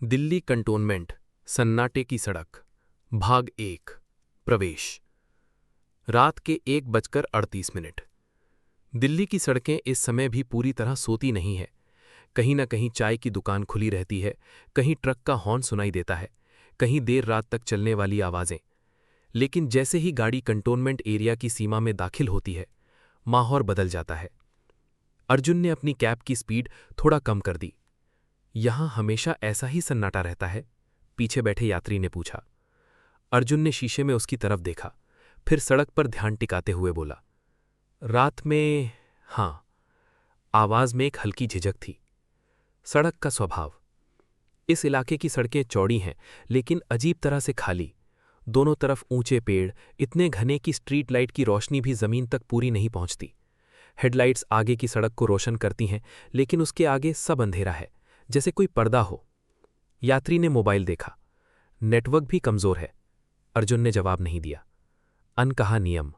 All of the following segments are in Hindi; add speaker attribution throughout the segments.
Speaker 1: दिल्ली कंटोनमेंट, सन्नाटे की सड़क, भाग 1। प्रवेश। रात के 1:38। दिल्ली की सड़कें इस समय भी पूरी तरह सोती नहीं है। कहीं न कहीं चाय की दुकान खुली रहती है, कहीं ट्रक का हॉर्न सुनाई देता है, कहीं देर रात तक चलने वाली आवाज़ें। लेकिन जैसे ही गाड़ी कंटोनमेंट एरिया की सीमा में दाखिल होती है, माहौल बदल जाता है। अर्जुन ने अपनी कैब की स्पीड थोड़ा कम कर दी। यहां हमेशा ऐसा ही सन्नाटा रहता है? पीछे बैठे यात्री ने पूछा। अर्जुन ने शीशे में उसकी तरफ देखा, फिर सड़क पर ध्यान टिकाते हुए बोला, रात में हां। आवाज में एक हल्की झिझक थी। सड़क का स्वभाव। इस इलाके की सड़कें चौड़ी हैं, लेकिन अजीब तरह से खाली। दोनों तरफ ऊंचे पेड़, इतने घने कि स्ट्रीट लाइट की रोशनी भी जमीन तक पूरी नहीं पहुंचती। हेडलाइट्स आगे की सड़क को रोशन करती हैं, लेकिन उसके आगे सब अंधेरा है, जैसे कोई पर्दा हो। यात्री ने मोबाइल देखा। नेटवर्क भी कमजोर है। अर्जुन ने जवाब नहीं दिया। अनकहा नियम।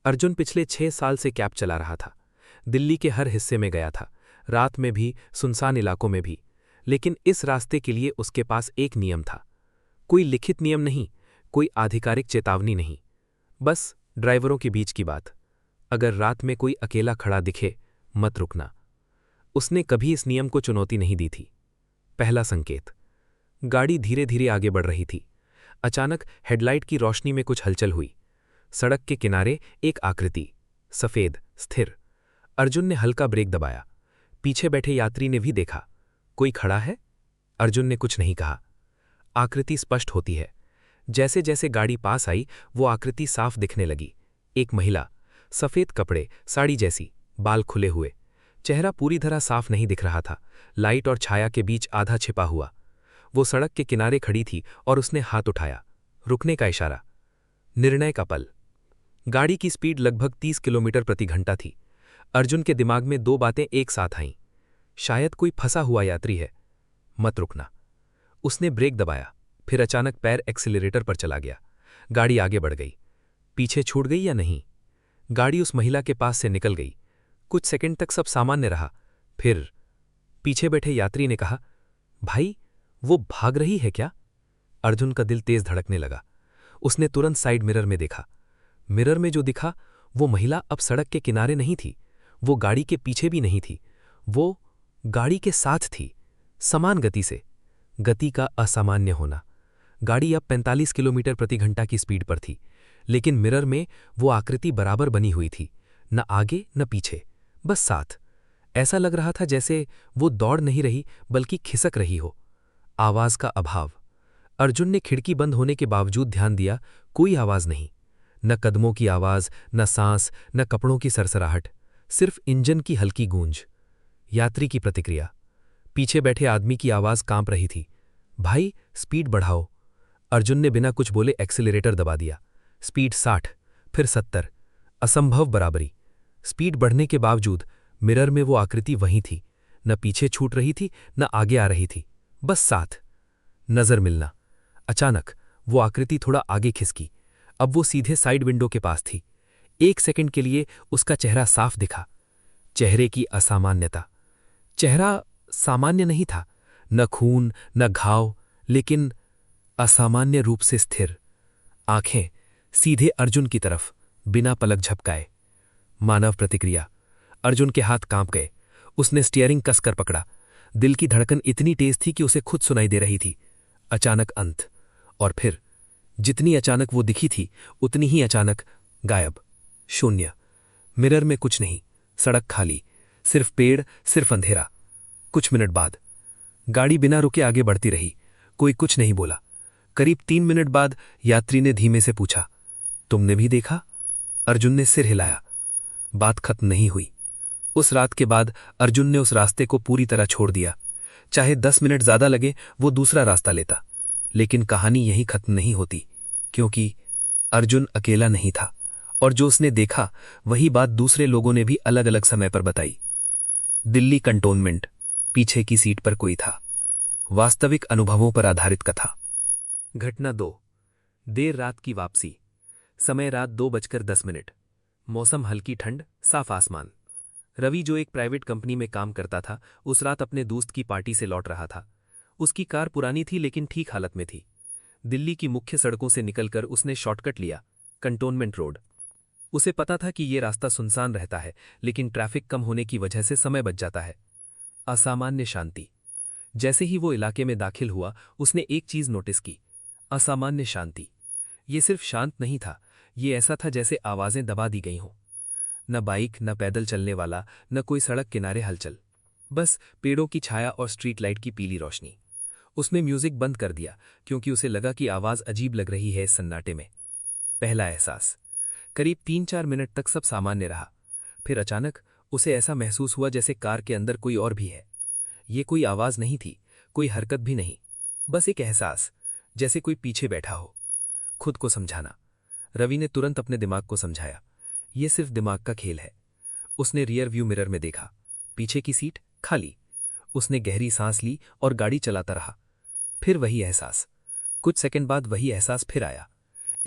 Speaker 1: अर्जुन पिछले 6 साल से कैब चला रहा था। दिल्ली के हर हिस्से में गया था, रात में भी, सुनसान इलाकों में भी। लेकिन इस रास्ते के लिए उसके पास एक नियम था। कोई लिखित नियम नहीं, कोई आधिकारिक चेतावनी नहीं, बस ड्राइवरों के बीच की बात। अगर रात में कोई अकेला खड़ा दिखे, मत रुकना। उसने कभी इस नियम को चुनौती नहीं दी थी। पहला संकेत। गाड़ी धीरे धीरे आगे बढ़ रही थी। अचानक हेडलाइट की रोशनी में कुछ हलचल हुई। सड़क के किनारे एक आकृति, सफेद, स्थिर। अर्जुन ने हल्का ब्रेक दबाया। पीछे बैठे यात्री ने भी देखा। कोई खड़ा है? अर्जुन ने कुछ नहीं कहा। आकृति स्पष्ट होती है। जैसे जैसे गाड़ी पास आई, वो आकृति साफ दिखने लगी। एक महिला, सफेद कपड़े, साड़ी जैसी, बाल खुले हुए। चेहरा पूरी तरह साफ नहीं दिख रहा था, लाइट और छाया के बीच आधा छिपा हुआ। वो सड़क के किनारे खड़ी थी और उसने हाथ उठाया, रुकने का इशारा। निर्णय का पल। गाड़ी की स्पीड लगभग 30 किलोमीटर प्रति घंटा थी। अर्जुन के दिमाग में दो बातें एक साथ आईं। शायद कोई फंसा हुआ यात्री है। मत रुकना। उसने ब्रेक दबाया, फिर अचानक पैर एक्सीलरेटर पर चला गया। गाड़ी आगे बढ़ गई। पीछे छूट गई या नहीं? गाड़ी उस महिला के पास से निकल गई। कुछ सेकंड तक सब सामान्य रहा। फिर पीछे बैठे यात्री ने कहा, भाई, वो भाग रही है क्या? अर्जुन का दिल तेज धड़कने लगा। उसने तुरंत साइड मिरर में देखा। मिरर में जो दिखा, वो महिला अब सड़क के किनारे नहीं थी, वो गाड़ी के पीछे भी नहीं थी, वो गाड़ी के साथ थी, समान गति से। गति का असामान्य होना। गाड़ी अब 45 किलोमीटर प्रति घंटा की स्पीड पर थी, लेकिन मिरर में वो आकृति बराबर बनी हुई थी, न आगे न पीछे, बस साथ। ऐसा लग रहा था जैसे वो दौड़ नहीं रही, बल्कि खिसक रही हो। आवाज का अभाव। अर्जुन ने खिड़की बंद होने के बावजूद ध्यान दिया, कोई आवाज नहीं। न कदमों की आवाज, न सांस, न कपड़ों की सरसराहट, सिर्फ इंजन की हल्की गूंज। यात्री की प्रतिक्रिया। पीछे बैठे आदमी की आवाज कांप रही थी, भाई, स्पीड बढ़ाओ। अर्जुन ने बिना कुछ बोले एक्सीलरेटर दबा दिया। स्पीड 60, फिर 70। असंभव बराबरी। स्पीड बढ़ने के बावजूद मिरर में वो आकृति वहीं थी, न पीछे छूट रही थी, न आगे आ रही थी, बस साथ। नजर मिलना। अचानक वो आकृति थोड़ा आगे खिसकी। अब वो सीधे साइड विंडो के पास थी। 1 सेकंड के लिए उसका चेहरा साफ दिखा। चेहरे की असामान्यता। चेहरा सामान्य नहीं था, न खून न घाव, लेकिन असामान्य रूप से स्थिर। आंखें सीधे अर्जुन की तरफ, बिना पलक झपकाए। मानव प्रतिक्रिया। अर्जुन के हाथ कांप गए। उसने स्टीयरिंग कसकर पकड़ा। दिल की धड़कन इतनी तेज थी कि उसे खुद सुनाई दे रही थी। अचानक अंत। और फिर जितनी अचानक वो दिखी थी, उतनी ही अचानक गायब। शून्य। मिरर में कुछ नहीं, सड़क खाली, सिर्फ पेड़, सिर्फ अंधेरा। कुछ मिनट बाद गाड़ी बिना रुके आगे बढ़ती रही। कोई कुछ नहीं बोला। करीब 3 मिनट बाद यात्री ने धीमे से पूछा, तुमने भी देखा? अर्जुन ने सिर हिलाया। बात खत्म नहीं हुई। उस रात के बाद अर्जुन ने उस रास्ते को पूरी तरह छोड़ दिया। चाहे 10 मिनट ज्यादा लगे, वो दूसरा रास्ता लेता। लेकिन कहानी यहीं खत्म नहीं होती, क्योंकि अर्जुन अकेला नहीं था, और जो उसने देखा वही बात दूसरे लोगों ने भी अलग अलग समय पर बताई। दिल्ली कंटोनमेंट, पीछे की सीट पर कोई था। वास्तविक अनुभवों पर आधारित कथा। घटना 2। देर रात की वापसी। समय रात 2:10। मौसम हल्की ठंड, साफ आसमान। रवि, जो एक प्राइवेट कंपनी में काम करता था, उस रात अपने दोस्त की पार्टी से लौट रहा था।
Speaker 2: उसकी कार पुरानी थी लेकिन ठीक हालत में थी। दिल्ली की मुख्य सड़कों से निकलकर उसने शॉर्टकट लिया, कंटोनमेंट रोड। उसे पता था कि ये रास्ता सुनसान रहता है, लेकिन ट्रैफिक कम होने की वजह से समय बच जाता है। असामान्य शांति। जैसे ही वो इलाके में दाखिल हुआ, उसने एक चीज नोटिस की, असामान्य शांति। ये सिर्फ शांत नहीं था, ये ऐसा था जैसे आवाजें दबा दी गई हों। न बाइक, न पैदल चलने वाला, न कोई सड़क किनारे हलचल। बस पेड़ों की छाया और स्ट्रीट लाइट की पीली रोशनी। उसने म्यूजिक बंद कर दिया, क्योंकि उसे लगा कि आवाज अजीब लग रही है इस सन्नाटे में। पहला एहसास। करीब 3-4 मिनट तक सब सामान्य रहा। फिर अचानक उसे ऐसा महसूस हुआ जैसे कार के अंदर कोई और भी है। ये कोई आवाज नहीं थी, कोई हरकत भी नहीं, बस एक एहसास, जैसे कोई पीछे बैठा हो। खुद को समझाना। रवि ने तुरंत अपने दिमाग को समझाया, ये सिर्फ दिमाग का खेल है। उसने रियर व्यू मिरर में देखा, पीछे की सीट खाली। उसने गहरी सांस ली और गाड़ी चलाता रहा। फिर वही एहसास। कुछ सेकंड बाद वही एहसास फिर आया,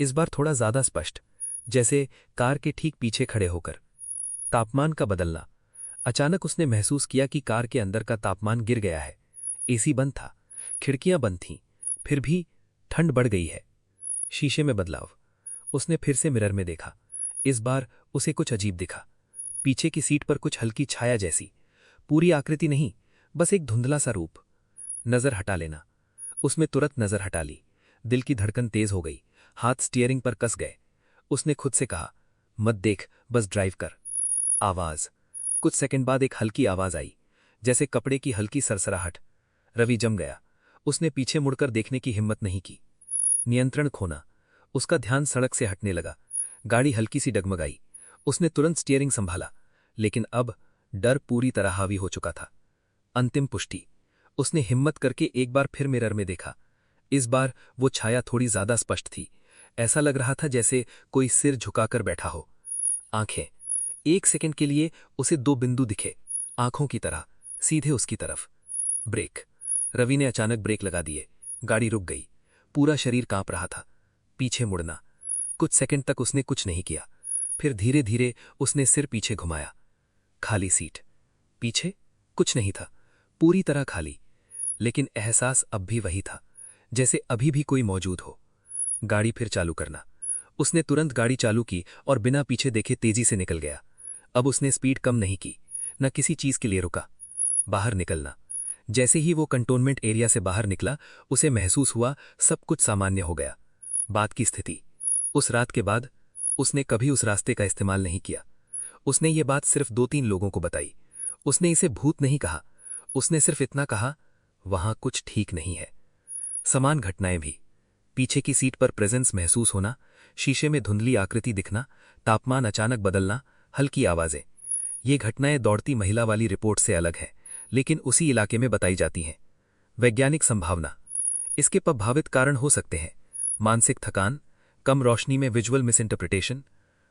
Speaker 2: इस बार थोड़ा ज्यादा स्पष्ट, जैसे कार के ठीक पीछे खड़े होकर। तापमान का बदलना। अचानक उसने महसूस किया कि कार के अंदर का तापमान गिर गया है। एसी बंद था, खिड़कियां बंद थीं, फिर भी ठंड बढ़ गई है। शीशे में बदलाव। उसने फिर से मिरर में देखा। इस बार उसे कुछ अजीब दिखा। पीछे की सीट पर कुछ हल्की छाया जैसी, पूरी आकृति नहीं, बस एक धुंधला सा रूप। नजर हटा लेना। उसने तुरंत नजर हटा ली। दिल की धड़कन तेज हो गई, हाथ स्टीयरिंग पर कस गए। उसने खुद से कहा, मत देख, बस ड्राइव कर। आवाज। कुछ सेकंड बाद एक हल्की आवाज आई, जैसे कपड़े की हल्की सरसराहट। रवि जम गया। उसने पीछे मुड़कर देखने की हिम्मत नहीं की। नियंत्रण खोना। उसका ध्यान सड़क से हटने लगा। गाड़ी हल्की सी डगमगाई। उसने तुरंत स्टीयरिंग संभाला, लेकिन अब डर पूरी तरह हावी हो चुका था। अंतिम पुष्टि। उसने हिम्मत करके एक बार फिर मिरर में देखा। इस बार वो छाया थोड़ी ज्यादा स्पष्ट थी। ऐसा लग रहा था जैसे कोई सिर झुकाकर बैठा हो। आंखें। एक सेकंड के लिए उसे 2 बिंदु दिखे, आंखों की तरह, सीधे उसकी तरफ। ब्रेक। रवि ने अचानक ब्रेक लगा दिए। गाड़ी रुक गई। पूरा शरीर कांप रहा था। पीछे मुड़ना। कुछ सेकंड तक उसने कुछ नहीं किया। फिर धीरे धीरे उसने सिर पीछे घुमाया। खाली सीट। पीछे कुछ नहीं था, पूरी तरह खाली। लेकिन एहसास अब भी वही था, जैसे अभी भी कोई मौजूद हो। गाड़ी फिर चालू करना। उसने तुरंत गाड़ी चालू की और बिना पीछे देखे तेजी से निकल गया। अब उसने स्पीड कम नहीं की, न किसी चीज के लिए रुका। बाहर निकलना। जैसे ही वो कंटोनमेंट एरिया से बाहर निकला, उसे महसूस हुआ सब कुछ सामान्य हो गया। बात की स्थिति। उस रात के बाद उसने कभी उस रास्ते का इस्तेमाल नहीं किया। उसने ये बात सिर्फ 2-3 लोगों को बताई। उसने इसे भूत नहीं कहा, उसने सिर्फ इतना कहा, वहां कुछ ठीक नहीं है। समान घटनाएं भी। पीछे की सीट पर प्रेजेंस महसूस होना, शीशे में धुंधली आकृति दिखना, तापमान अचानक बदलना, हल्की आवाजें। ये घटनाएं दौड़ती महिला वाली रिपोर्ट से अलग है, लेकिन उसी इलाके में बताई जाती हैं। वैज्ञानिक संभावना। इसके प्रभावित कारण हो सकते हैं मानसिक थकान, कम रोशनी में विजुअल मिसइंटरप्रिटेशन,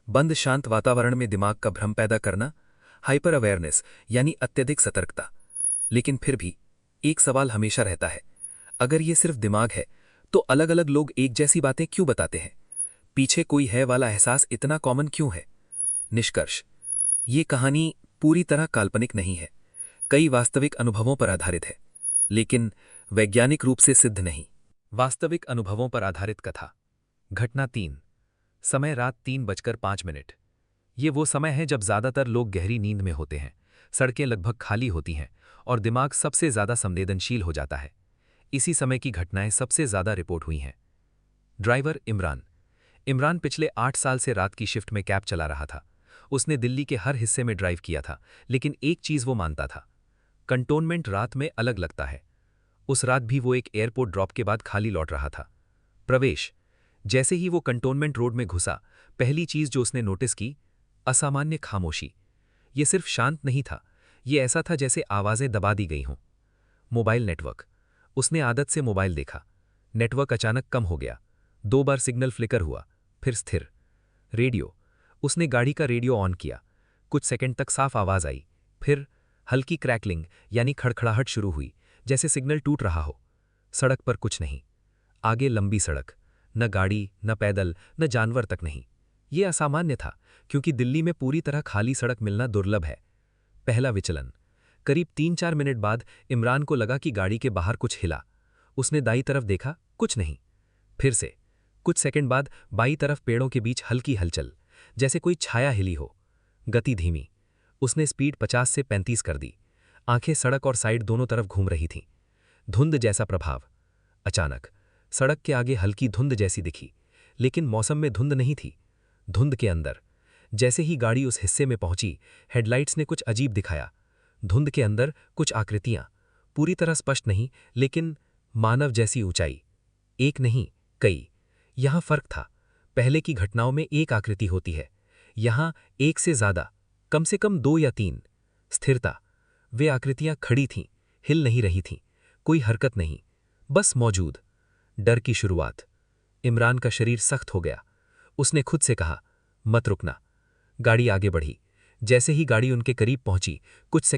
Speaker 2: बंद शांत वातावरण में दिमाग का भ्रम पैदा करना, हाइपर अवेयरनेस यानी अत्यधिक सतर्कता। लेकिन फिर भी एक सवाल हमेशा रहता है, अगर ये सिर्फ दिमाग है तो अलग अलग लोग एक जैसी बातें क्यों बताते हैं? पीछे कोई है वाला एहसास इतना कॉमन क्यों है? निष्कर्ष। ये कहानी पूरी तरह काल्पनिक नहीं है, कई वास्तविक अनुभवों पर आधारित है, लेकिन वैज्ञानिक रूप से सिद्ध नहीं। वास्तविक अनुभवों पर आधारित कथा। घटना 3। समय रात 3:05। ये वो समय है जब ज्यादातर लोग गहरी नींद में होते हैं, सड़कें लगभग खाली होती हैं और दिमाग सबसे ज्यादा संवेदनशील हो जाता है। इसी समय की घटनाएं सबसे ज्यादा रिपोर्ट हुई हैं। ड्राइवर इमरान। इमरान पिछले 8 साल से रात की शिफ्ट में कैब चला रहा था। उसने दिल्ली के हर हिस्से में ड्राइव किया था, लेकिन एक चीज वो मानता था, कंटोनमेंट रात में अलग लगता है। उस रात भी वो एक एयरपोर्ट ड्रॉप के बाद खाली लौट रहा था। प्रवेश। जैसे ही वो कंटोनमेंट रोड में घुसा, पहली चीज जो उसने नोटिस की, असामान्य खामोशी। ये सिर्फ शांत नहीं था, ये ऐसा था जैसे आवाजें दबा दी गई हों। Mobile network. उसने आदत से मोबाइल देखा। नेटवर्क अचानक कम हो गया। 2 बार सिग्नल फ्लिकर हुआ, फिर स्थिर। रेडियो। उसने गाड़ी का रेडियो ऑन किया। कुछ सेकंड तक साफ आवाज आई, फिर हल्की क्रैकलिंग यानी खड़खड़ाहट शुरू हुई, जैसे सिग्नल टूट रहा हो। सड़क पर कुछ नहीं। आगे लंबी सड़क, न गाड़ी, न पैदल, न जानवर तक नहीं। ये असामान्य था, क्योंकि दिल्ली में पूरी तरह खाली सड़क मिलना दुर्लभ है। पहला विचलन। करीब 3-4 मिनट बाद इमरान को लगा कि गाड़ी के बाहर कुछ हिला। उसने दाईं तरफ देखा, कुछ नहीं। फिर से कुछ सेकंड बाद बाईं तरफ पेड़ों के बीच हल्की हलचल, जैसे कोई छाया हिली हो। गति धीमी। उसने स्पीड 50 से 35 कर दी। आंखें सड़क और साइड दोनों तरफ घूम रही थीं। धुंध जैसा प्रभाव। अचानक सड़क के आगे हल्की धुंध जैसी दिखी, लेकिन मौसम में धुंध नहीं थी। धुंध के अंदर। जैसे ही गाड़ी उस हिस्से में पहुंची, हेडलाइट्स ने कुछ अजीब दिखाया। धुंध के अंदर कुछ आकृतियां, पूरी तरह स्पष्ट नहीं, लेकिन मानव जैसी ऊंचाई। एक नहीं, कई। यहां फर्क था। पहले की घटनाओं में एक आकृति होती है, यहां एक से ज्यादा, कम से कम 2 या 3। स्थिरता। वे आकृतियां खड़ी थीं, हिल नहीं रही थीं, कोई हरकत नहीं, बस मौजूद। डर की शुरुआत। इमरान का शरीर सख्त हो गया। उसने खुद से कहा, मत रुकना। गाड़ी आगे बढ़ी। जैसे ही गाड़ी उनके करीब पहुंची, कुछ सेकंड